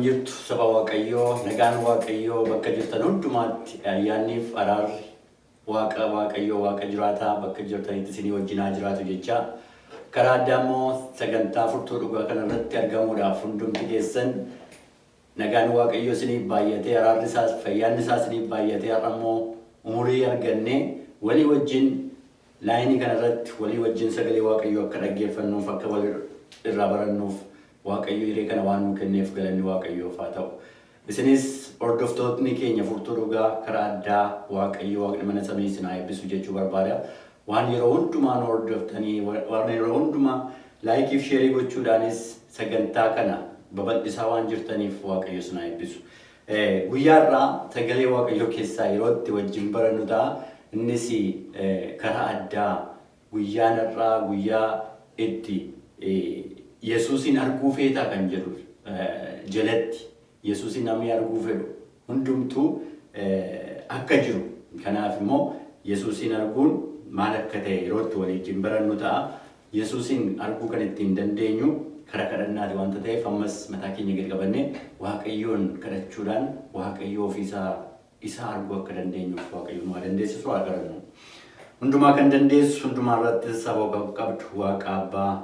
jirtu saba Waaqayyoo, nagaan Waaqayyoo bakka jirtan hundumaatti ayyaanniif araarri Waaqayyoo Waaqa jiraataa bakka jirtanitti isinii wajjinaa jiraatu jecha karaa addaa immoo sagantaa furtuu dhugaa kanarratti argamuudhaaf hundumti keessan nagaan Waaqayyoo isinii baay'atee araarri isaas fayyaanni isaas isinii baay'atee har'a immoo umurii argannee walii wajjin laayinii kanarratti walii wajjin sagalee Waaqayyoo akka dhaggeeffannuuf akka wal irraa barannuuf Waaqayyo hiree kana waan nu kenneef galanni Waaqayyoof haa ta'u. Isinis hordoftoonni keenya furtuu dhugaa karaa addaa Waaqayyo Waaqni mana samii isin haa eebbisu jechuu barbaada. Waan yeroo hundumaa nu hordoftanii waan yeroo hundumaa laayikii fi sheerii gochuudhaanis sagantaa kana babal'isaa waan jirtaniif Waaqayyo isin haa eebbisu. Guyyaa irraa sagalee Waaqayyoo keessaa yeroo itti wajjin barannu ta'a. Innis karaa addaa guyyaan irraa guyyaa itti Yesuusin arguu feetaa kan jedhu jalatti Yesuusin namni arguu fedhu hundumtuu akka jiru. Kanaaf immoo Yesuusin arguun maal akka ta'e yeroo itti waliin barannu ta'a. Yesuusin arguu kan ittiin dandeenyu karaa kadhannaati waanta ta'eef ammas mataa keenya gadi qabannee Waaqayyoon kadhachuudhaan Waaqayyoo isa arguu akka dandeenyuuf Waaqayyoon waa dandeessisu haa kadhannu. Hundumaa kan dandeessu hundumaa irratti saba qabdu Waaqa Abbaa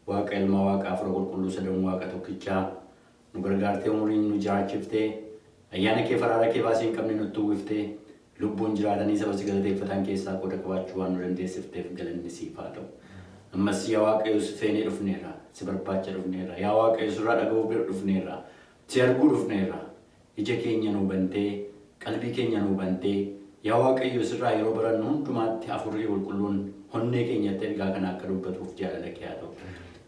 Waaqa Ilma Waaqa Hafuura Qulqulluu Sadan Waaqa tokkichaa nu gargaartee umuriin nu jiraachiftee ayyaana kee faraara kee baasii hin qabne nutti uwwiftee lubbuun jiraatanii saba si galateeffatan keessaa qooda qabaachuu waan nu dandeessifteef galanni siif haa ta'u. Ammas yaa Waaqayyo si feenee dhufneerra, si barbaacha dhufneerra, yaa Waaqayyo sirraa dhaga'uu dhufneerra, si arguu dhufneerra, ija keenya nu bantee, qalbii keenya nu bantee, yaa Waaqayyo sirraa yeroo barannu hundumaatti Hafuurri Qulqulluun onnee keenyatti ergaa kana akka dubbatuuf jaalala kee haa ta'u.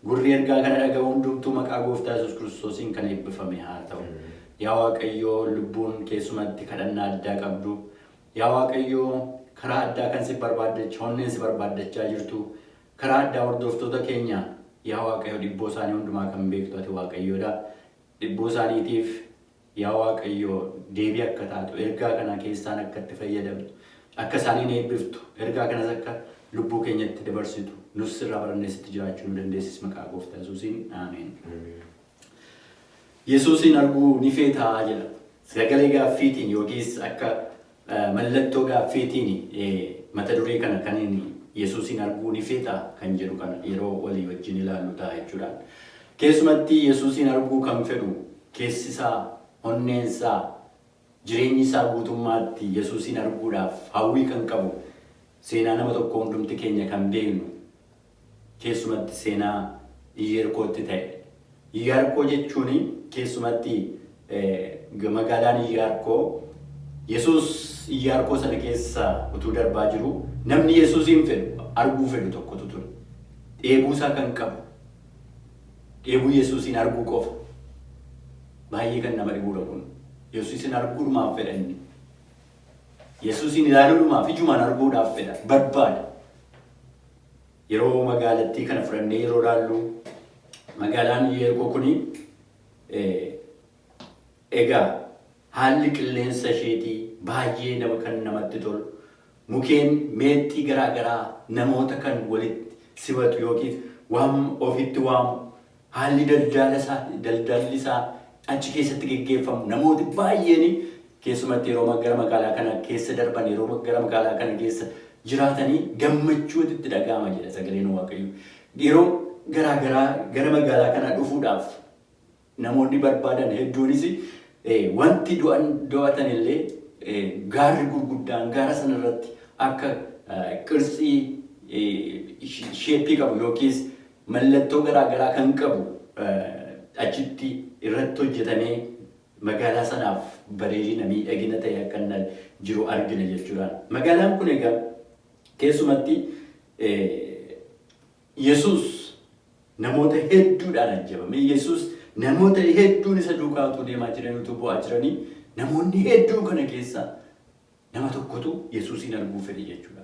Gurri ergaa kana dhaga'u hundumtuu maqaa Gooftaa Yesuus Kiristoosiin kan eebbifame haa ta'u. Yaa Waaqayyo lubbuun keessumatti kadhannaa addaa qabdu. Yaa Waaqayyo karaa addaa kan si barbaaddachaa onneen si barbaaddachaa jirtu. Karaa addaa hordoftoota keenya yaa Waaqayyo dhibboo isaanii hundumaa kan beektu ati Waaqayyoodha. Dhibboo isaaniitiif yaa Waaqayyo deebii akka taatu ergaa kana keessaan akka itti fayyadamtu akka isaaniin eebbiftu ergaa kanas akka lubbuu keenyatti dabarsitu nus irraa barannee sitti jiraachuu nu dandeessis maqaa Gooftaa Yesuusiin ameen. Yesuusin arguu ni feetaa jedha. Sagalee gaaffiitiin yookiis akka mallattoo gaaffiitiin mata duree kana kan Yesuusin arguu ni feetaa kan jedhu kana yeroo walii wajjin ilaallu ta'a jechuudhaan. Keessumatti Yesuusin arguu kan fedhu keessi isaa onneen isaa jireenyi isaa guutummaatti Yesuusin arguudhaaf hawwii kan qabu seenaa nama tokko hundumti keenya kan beeknu keessumatti seenaa Iyyaarkootti ta'e. Iyyaarkoo jechuun keessumatti magaalaan Iyyaarkoo Yesuus Iyyaarkoo sana keessa utuu darbaa jiru namni Yesuusin fedhu arguu fedhu tokkotu ture. Dheebuu isaa kan qabu dheebuu Yesuusin arguu qofa. Baay'ee kan nama dhibuudha kun. Yesuusin arguudhumaaf fedha inni. Yesuusin ilaaluudhumaaf ijumaan arguudhaaf fedha barbaada. Yeroo magaalattii kana fudhannee yeroo ilaallu magaalaan Iyyaarkoo kuni egaa haalli qilleensa isheetii baay'ee kan namatti tolu. Mukeen meexxii garaagaraa namoota kan walitti simatu yookiin ofitti waamu haalli daldalli isaa achi keessatti geggeeffamu namooti baay'een keessumatti yeroo gara magaalaa kana keessa darban yeroo gara magaalaa kana keessa jiraatanii gammachuutu itti dhaga'ama jedha sagaleen Waaqayyoo. Yeroo garaagaraa gara magaalaa kana dhufuudhaaf namoonni barbaadan hedduunis wanti do'atan illee gaarri gurguddaan gaara sanarratti akka qirtsii sheeppii qabu yookiis mallattoo garaagaraa kan qabu achitti irratti hojjetamee magaalaa sanaaf bareedina miidhagina ta'e akka jiru argina jechuudha. Magaalaan kun egaa keessumatti Yesuus namoota hedduudhaan ajjabame. Yesuus namoota hedduun isa duukaa utuu deemaa jiran utuu bu'aa jiranii namoonni hedduun kana keessa nama tokkotu Yesuusin arguu fedhe jechuudha.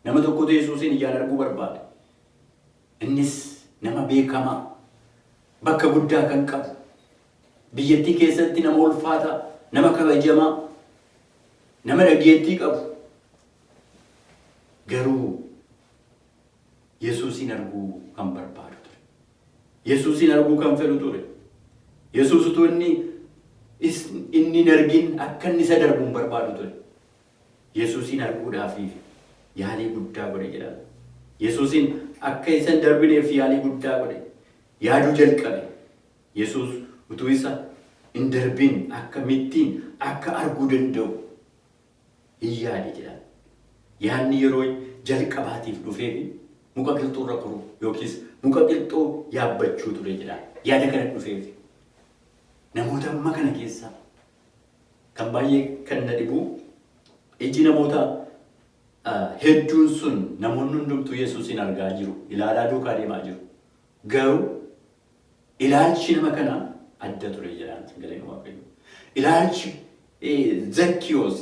Nama tokkotu Yesuusin ijaan arguu barbaade. Innis nama beekamaa bakka guddaa kan qabu biyyattii keessatti nama ulfaataa nama kabajamaa nama dhageettii qabu garuu Yesuusin arguu kan barbaadu ture. Yesuusin arguu kan fedhu ture. Yesuus utuu inni inni hin argin akka inni isa darbuun barbaadu ture. Yesuusin arguudhaaf yaalii guddaa godhe jedhama. Yesuusin akka isa hin darbineef yaalii guddaa godhe. Yaaduu jalqabe. Yesuus utuu isa hin darbin akkamittiin akka arguu danda'u hin yaade jedhama. Yaadni yeroo jalqabaatiif dhufeefi muka qilxuu irra koru yookiis muka qilxuu yaabbachuu ture jedhama. Yaada kana dhufeefi. Namoota amma kana keessa kan baay'ee kan na dhibu iji namoota hedduun sun namoonni hundumtuu Yesuusin argaa jiru, ilaalaa duukaa deemaa jiru. Garuu ilaalchi nama kanaa adda ture jedhaan sagaleen Waaqayyo. Ilaalchi Zakkiyoos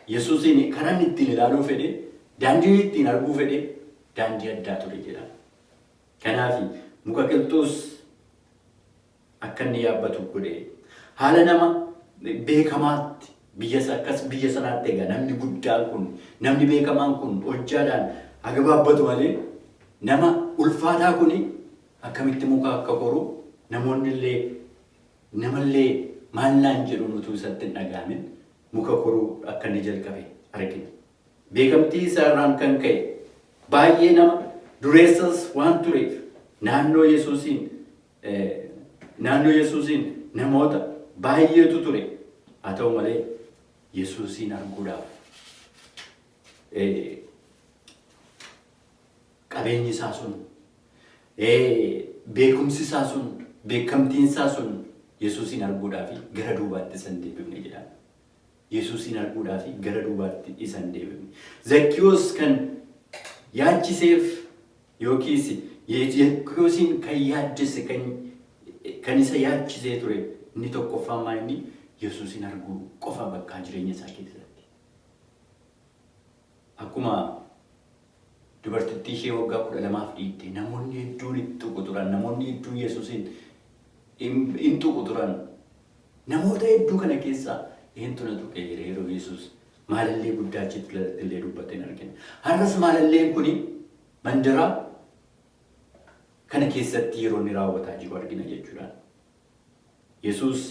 Yesuusin karaa ittiin ilaaluu fedhe, daandii ittiin arguu fedhe, daandii addaa ture jedhaan. Kanaaf muka qilxuus akka inni yaabbatu godhe. Haala nama beekamaatti biyya sanaatti egaa namni guddaan kun, namni beekamaan kun hojjaadhaan haga baabbatu malee nama ulfaataa kun akkamitti muka akka koru namallee maallaan jedhuun utuu isatti hin dhaga'amin muka koruu akka inni jalqabe argina. Beekamtii isaarraan kan ka'e baay'ee nama dureessas waan tureef naannoo Yesuusiin namoota baay'eetu ture. Haa ta'u malee Yesuusin arguudhaaf qabeenyi isaa sun, beekumsi isaa sun, beekamtiin isaa sun Yesuusin arguudhaaf gara duubaatti isa hin deebifne jedhama. Yesuusin arguudhaaf gara duubaatti isa hin deebifne. Zakkiyoos kan yaachiseef yookiis Zakkiyoosin kan yaaddise kan isa yaachisee ture inni tokkoffaan maali? Yesuusin arguu qofa bakka jireenya isaa keessatti. Akkuma dubartittii ishee waggaa 12 dhiitte namoonni hedduun itti tuqu turan, namoonni hedduun Yesuusin hin tuqu turan. Namoota hedduu kana keessaa eenyutu na tuqe yeroo Yesuus maalallee guddaa achitti illee dubbateen argina. Har'as maalalleen kun mandaraa kana keessatti yeroo inni raawwataa jiru argina jechuudha. Yesuus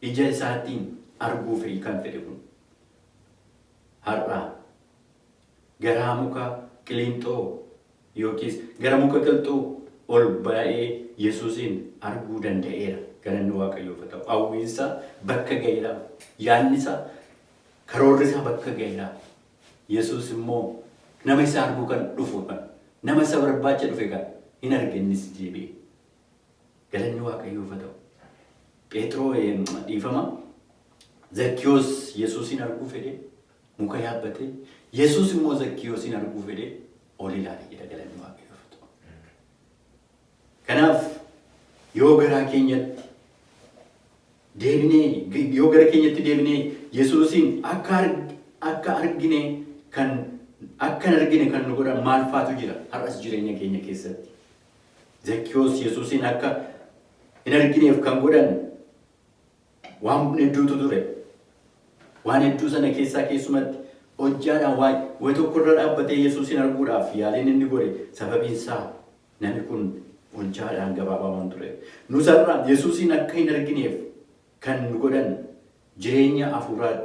ija isaatiin arguu fedhi kan fedhe kun har'a gara muka qilxuu yookiis gara muka qilxuu ol ba'ee Yesuusin arguu danda'eera. Galanni Waaqayyoof haa ta'u. Hawwiinsa bakka ga'eera. Yaadni isaa karoorri isaa bakka ga'eera. Yesuus immoo nama isa arguu kan dhufu kan nama isa barbaacha dhufe kan hin argennis deebi'e. Galanni Waaqayyoof haa ta'u. Phexroo dhiifama Zakkiyoos Yesuusin arguu fedhe muka yaabbatee Yesuus immoo Zakkiyoosin arguu fedhe ol ilaale jedha galanni Waaqayyoof haa ta'u. Kanaaf yoo gara keenyatti deebinee Yesuusin akka argine kan nu godhan maal faatu jira har'as jireenya keenya keessatti. Zakkiyoos Yesuusin akka hin argineef kan godhan waan hedduutu ture. Waan hedduu sana keessumatti hojjaadhaan wayi tokkorra dhaabbatee Yesuusin arguudhaaf yaaliin inni godhe sababiin isaa namni kun hojjaadhaan gabaabaa waan ture. Nus har'a Yesuusin akka hin argineef kan nu godhan jireenya hafuuraa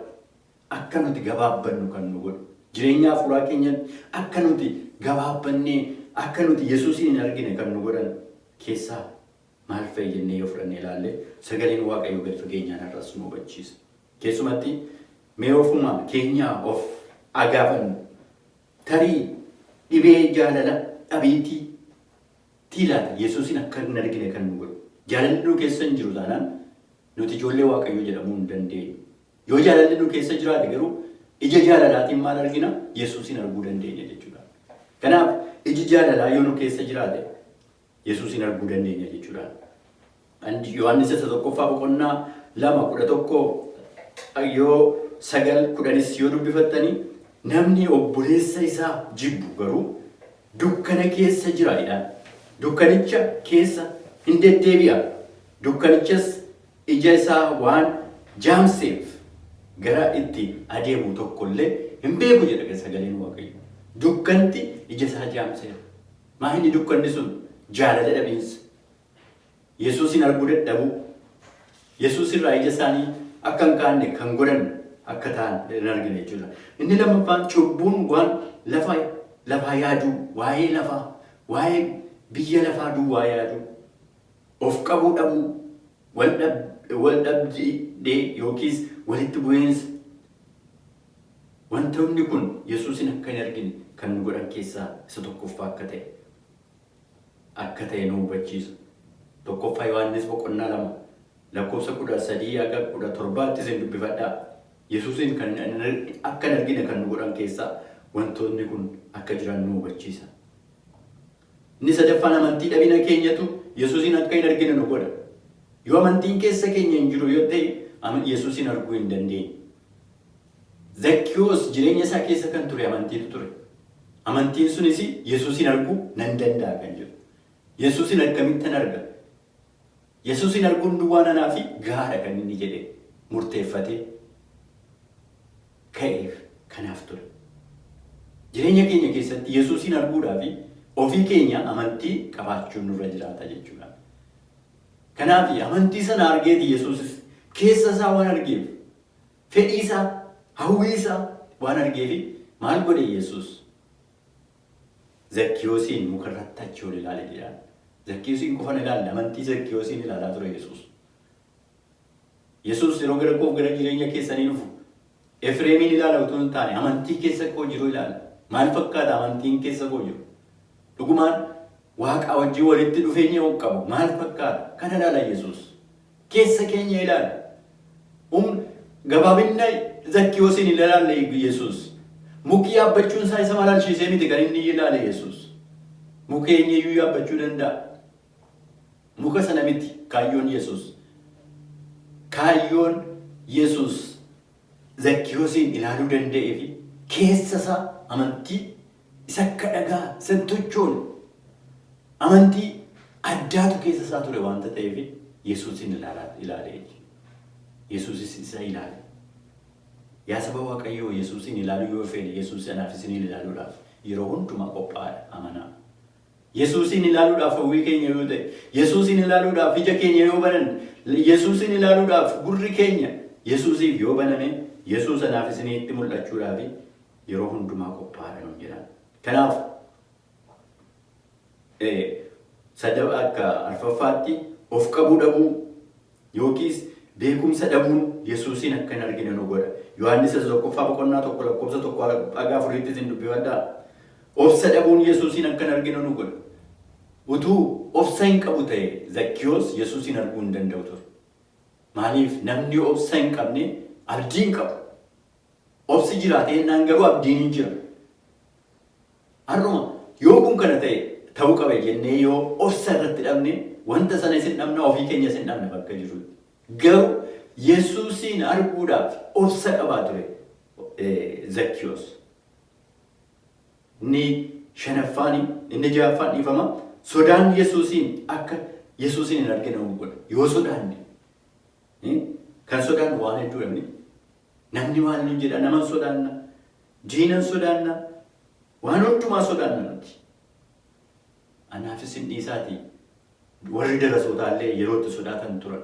akka nuti gabaabbannu kan nu godhu. Jireenya hafuuraa keenyatti akka nuti gabaabbannee akka nuti Yesuusin hin argine kan nu godhan keessaa maal fa'i jennee yoo fudhannee ilaalle sagaleen Waaqayyoo gadi fageenyaan har'as nu hubachiisa. Keessumatti mee ofuma keenyaa of agaafannu tarii dhibee jaalala dhabeetii tiilaata Yesuusin akka hin argine kan nu godhu. Jaalalli nu keessa hin jiru taanaan nuti ijoollee Waaqayyoo jedhamuu hin dandeenyu. Yoo jaalalli nu keessa jiraate garuu ija jaalalaatiin maal argina? Yesuusin arguu dandeenya jechuudha. Kanaaf iji jaalalaa yoo nu keessa jiraate Yesuusin arguu dandeenya jechuudha. Yohaannis 1:2-11 yoo 9:10 yoo dubbifattanii namni obboleessa isaa jibbu garuu dukkana keessa jira jedhaan. Dukkanicha keessa hin deddeebi'a. Dukkanichas ija isaa waan jaamseef gara itti adeemu tokkollee hin beeku jedha sagaleen Waaqayyo. Dukkanti ija isaa jaamseef. Maa inni dukkanni sun jaalala dhabiinsa. Yesuusin arguu dadhabuu. Yesuus irraa ija isaanii akka hin kaanne kan godhan akka ta'an hin argine jechuudha. Inni lammaffaan cubbuun waan lafaa yaaduu, waa'ee lafaa, waa'ee biyya lafaa duwwaa yaaduu, of qabuu dhabuu, wal dhabdee yookiis walitti bu'iinsa. Wantoonni kun Yesuusin akka hin argine kan nu godhan keessaa isa tokkoffaa akka ta'e nu hubachiisa. Tokkoffaa Yohaannis boqonnaa 2 lakkoofsa 13 hanga 17 isin dubbifadhaa. Yesuusin kan akka hin argine kan nu godhan keessaa wantoonni kun akka jiran nu hubachiisa. Inni sadaffaan amantii dhabina keenyatu Yesuusin akka hin argine nu godha. Yoo amantiin keessa keenya hin jiru yoo ta'e Yesuusin arguu hin dandeenye. Zakkiyoos jireenya isaa keessa kan ture amantiitu ture. Amantiin sunis Yesuusin arguu nan danda'a kan jedhu. Yesuusin akkamittan arga? Yesuusin arguun duwwaa nanaa fi gaara kan inni jedhee murteeffatee ka'eef kanaaf ture. Jireenya keenya keessatti Yesuusin arguudhaaf ofii keenya amantii qabaachuun nurra jiraata jechuudha. Kanaaf amantii sana argeeti Yesuusis keessa isaa waan argeef fedhii isaa hawwii isaa waan argeef maal godhe Yesuus? Zakkiyoosiin mukarratti achi ol ilaale jedhaan. Zakkiyoosiin qofan ilaalle amantii Zakkiyoosiin ilaalaa ture Yesuus. Yesuus yeroo gara jireenya keessanii dhufu Efreemiin ilaala utuu hin taane amantii keessa koo jiru ilaala. Maal fakkaata amantiin keessa koo jiru? Dhugumaan Waaqa wajjin walitti dhufeenya qabu maal fakkaata? Kana ilaala Yesuus. Keessa keenya ilaala. Gabaabinna Zakkiyoosiin ilaalle Yesuus. Muki yaabbachuun isaa isa malaalchisee miti kan inni ilaale Yesuus. Mukeenya iyyuu yaabbachuu danda'a. Muka sana miti kaayyoon Yesuus. Kaayyoon Yesuus Zakkiyoosiin ilaaluu danda'ee fi keessa isaa amantii isa akka dhagaa san tochoon amantii addaatu keessa isaa ture waanta ta'eef Yesuusin ilaale. Yesuusis isa ilaale. Yaa saba Waaqayyoo Yesuusin ilaaluu yoo fedhe Yesuus sanaaf isin ilaaluudhaaf yeroo hundumaa qophaa'aadha amanaa. Yesuusin ilaaluudhaaf hawwii keenya yoo ta'e, Yesuusin ilaaluudhaaf ija keenya yoo banan, Yesuusin ilaaluudhaaf gurri keenya Yesuusiif yoo baname, Yesuus sanaaf isinitti mul'achuudhaaf yeroo hundumaa qophaa'aadha nuun jedhan. Kanaaf akka arfaffaatti of qabuu dhabuu yookiis beekumsa dhabuun Yesuusin akka hin argine nu godha. Yohaannis tokkoffaa boqonnaa 1 lakkoofsa 1-4 isin dubbifadhaa. Obsa dhabuun Yesuusin akka hin argine nu godha. Utuu obsa hin qabu ta'e Zakkiyoos Yesuusin arguu hin danda'u ture. Maaliif namni obsa hin qabne abdii hin qabu. Obsi jiraate jennaan garuu abdiin hin jira. Har'uma yoo kun kana ta'e ta'uu qaba jennee yoo obsa irratti dhabne wanta sana isin dhabna ofii keenya isin dhabna bakka jiru. Garuu Yesuusin arguudhaaf obsa qabaa ture Zakkiyoos. Inni shanaffaan inni ja'affaan dhiifama sodaan Yesuusin akka Yesuusin hin argine nu godha. Yoo sodaanne kan sodaannu waan hedduu dhabne namni waan nu jedha naman sodaanna diinan sodaanna waan hundumaa sodaanna nuti. Anaaf isin dhiisaati warri darasootaallee yeroo itti sodaatan turan.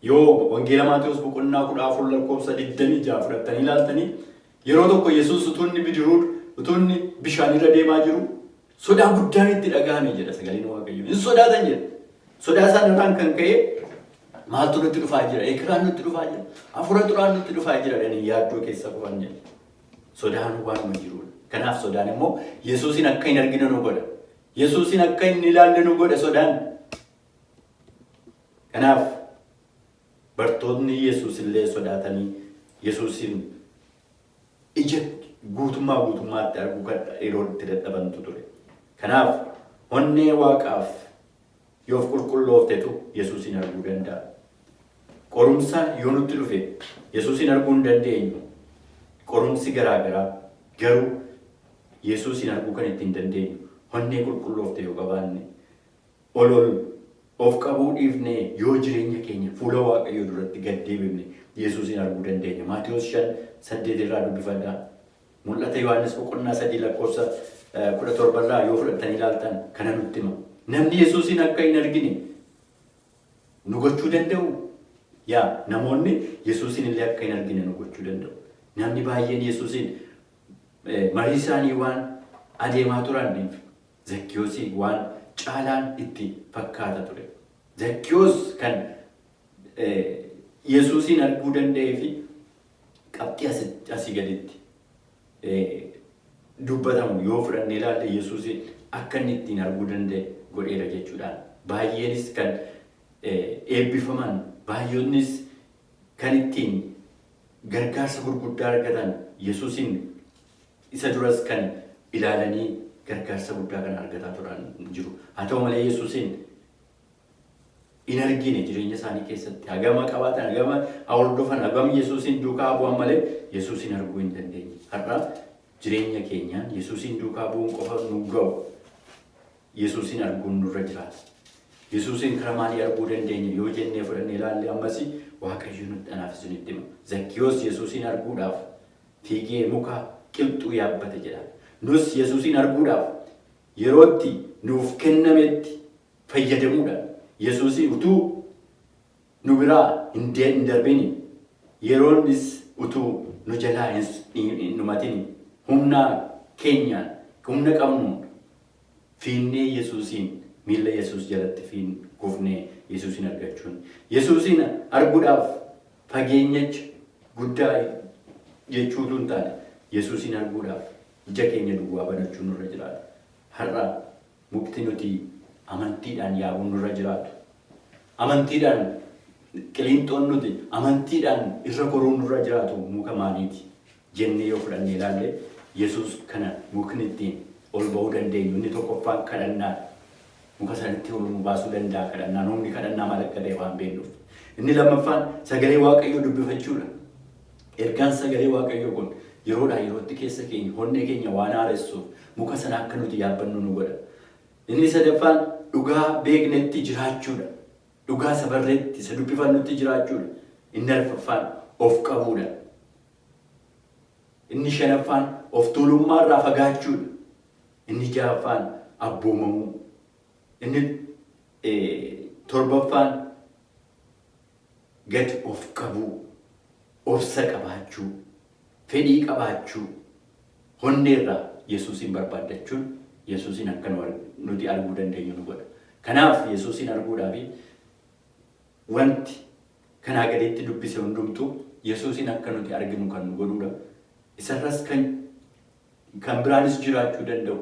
Yoo wangeela Maatewos boqonnaa 14 lakkoofsa 26 fudhattanii ilaaltanii yeroo tokko Yesuus utuu inni bidiruu utuu inni bishaan irra deemaa jiru sodaa guddaan itti dhagahame jedha sagaleen Waaqayyoo. Hin sodaatan jedha. Sodaa isaaniirraan kan ka'e maaltu nutti dhufaa jira? Ekeraan nutti dhufaa jira. Hafuura xuraan nutti dhufaa jira jedhanii yaaddoo keessa kufan jedha. Sodaan waanuma jirudha. Kanaaf sodaan immoo Yesuusin akka hin argine nu godha. Yesuusin akka hin ilaalle nu godha sodaan. Kanaaf bartoonni Yesuus illee sodaatanii Yesuusin ija guutummaatti arguu kan yeroo itti dadhabantu ture. Kanaaf onnee Waaqaaf yoo qulqullooftetu Yesuusin arguu danda'a. Qorumsa yoo nutti dhufe Yesuusin arguu hin dandeenyu. Qorumsi garaagaraa garuu Yesuusin arguu kan ittiin dandeenyu onnee qulqulloofte yoo qabaanne of qabuu dhiifnee yoo jireenya keenya fuula Waaqayyoo duratti gad deebifne Yesuusin arguu dandeenya. Maatewos 5:8 irraa dubbifadhaa. Mul'ata Yohaannis boqonnaa 3 lakkoofsa 17 irraa yoo fudhattanii ilaaltan kana nutti hima. Namni Yesuusin akka hin argine nu gochuu danda'u yaa namoonni Yesuusin illee akka hin argine nu gochuu danda'u. Namni baay'een Yesuusin marii isaanii waan adeemaa turaniif Zakkiyoosii waan caalaan itti fakkaata ture. Zakkiyoos kan Yesuusin arguu danda'ee fi qabxii asii gaditti dubbatamu yoo fudhannee ilaalle Yesuusin akka inni ittiin arguu danda'e godheera jechuudhaan. Baay'eenis kan eebbifaman, baay'oonnis kan ittiin gargaarsa gurguddaa argatan Yesuusin isa duras kan ilaalanii gargaarsa guddaa kan argataa turan jiru. Haa ta'u malee Yesuusin hin argine jireenya isaanii keessatti hagama qabaatan, hagama hordofan, hagam Yesuusin duukaa bu'an malee Yesuusin arguu hin dandeenye. Har'a jireenya keenyaan Yesuusin duukaa bu'uun qofa nu ga'u Yesuusin arguun nurra jiraata. Yesuusin karaa maalii arguu dandeenya yoo jennee fudhannee ilaalle ammas Waaqayyo nutti anaaf isinitti hima. Zakkiyoos Yesuusin arguudhaaf fiigee muka qilxuu yaabbate jedha. Nus Yesuusin arguudhaaf yerootti nuuf kennametti fayyadamuudhaan Yesuusin utuu nu biraa hin darbini yeroonis utuu nu jalaa hin dhumatin humna keenyaan humna qabnuun fiinnee Yesuusin miilla Yesuus jalatti kufnee Yesuusin argachuun. Yesuusin arguudhaaf fageenyacha guddaa jechuutu hin taane Yesuusin arguudhaaf ija keenya duwwaa banachuun nurra jiraata. Har'a mukti nuti amantiidhaan yaabuun nurra jiraatu. Amantiidhaan qiliinxoon nuti amantiidhaan irra goruun nurra jiraatu muka maaliiti jennee yoo fudhannee ilaalle Yesuus kana mukni ittiin ol ba'uu dandeenyu inni tokkoffaan kadhannaadha. Muka sanatti ol nu baasuu danda'a kadhannaan. Humni kadhannaa maal akka ta'e waan beeknuuf. Inni lammaffaan sagalee Waaqayyoo dubbifachuudha. Ergaan sagalee Waaqayyoo kun yeroodhaa yerootti keessa keenya onnee keenya waan haaressuuf muka sana akka nuti yaabbannu nu godha. Inni sadaffaan dhugaa beeknetti jiraachuudha. Dhugaa sabarreetti isa dubbifannutti jiraachuudha. Inni arfaffaan of qabuudha. Inni shanaffaan of tuulummaarraa fagaachuudha. Inni ja'affaan abboomamuu. Inni torbaffaan gad of qabuu, obsa qabaachuu, fedhii qabaachuu, honneerraa Yesuusin barbaadachuun Yesuusin akka nuti arguu dandeenyu nu godha. Kanaaf Yesuusin arguudhaaf wanti kanaa gaditti dubbise hundumtuu Yesuusin akka nuti arginu kan nu godhudha. Isarras kan biraanis jiraachuu danda'u.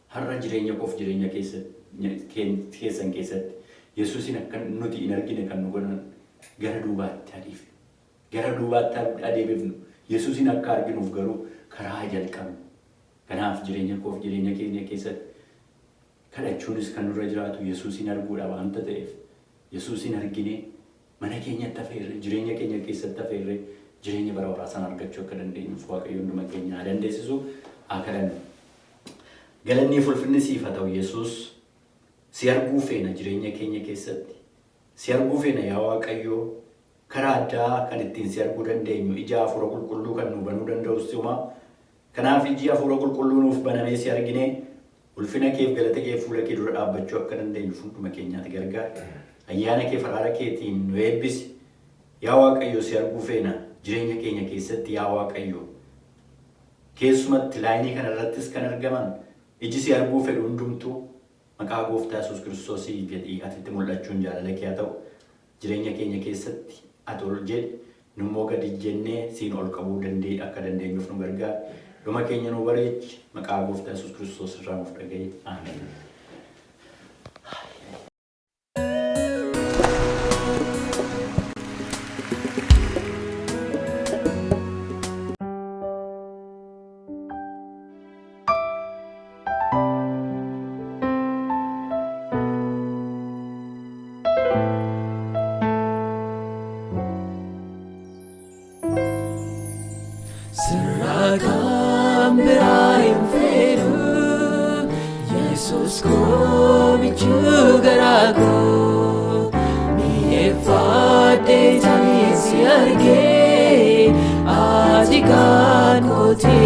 Har'a jireenya koof jireenya keessan keessatti Yesuusin akka nuti hin argine kan nu godhan gara duubaatti adiif. Gara duubaatti adeemifnu Yesuusin akka arginuuf garuu karaa jalqabnu. Kanaaf jireenya koof jireenya keenya keessatti kadhachuunis kan nurra jiraatu Yesuusin arguudha waanta ta'eef Yesuusin argine mana keenyatti hafeerre jireenya keenya keessatti hafeerre jireenya bara baraasan argachuu akka dandeenyuuf Waaqayyo hunduma keenya haa dandeessisu haa kadhannu. Galanni ulfinni siif haa ta'u Yesuus si arguu feena jireenya keenya keessatti. Si arguu feena yaa Waaqayyoo karaa addaa kan ittiin si arguu dandeenyu ija hafuura qulqulluu kan nu banuu danda'u si'uma. Kanaaf iji hafuura qulqulluu nuuf banamee si argine ulfina keef galata kee fuula kee dura dhaabbachuu akka dandeenyu hunduma keenyaatti gargaara. Ayyaana kee faraara keetiin nu eebbisi. Yaa Waaqayyoo si arguu feena jireenya keenya keessatti yaa Waaqayyoo. Keessumatti laayinii kanarrattis kan argaman iji si arguu fedhu hundumtuu maqaa Gooftaa Yesuus Kiristoosii jedhii atitti mul'achuun jaalala kee haa ta'u. Jireenya keenya keessatti ati ol jedhi nummoo gadi jennee siin ol qabuu akka dandeenyuuf nu gargaara. Dhuma keenya nu bareechi maqaa Gooftaa Yesuus Kiristoos irraa nuuf dhaga'i. Ameen. Yesus ko bichu garago mi efade tani si arge ajikan ko te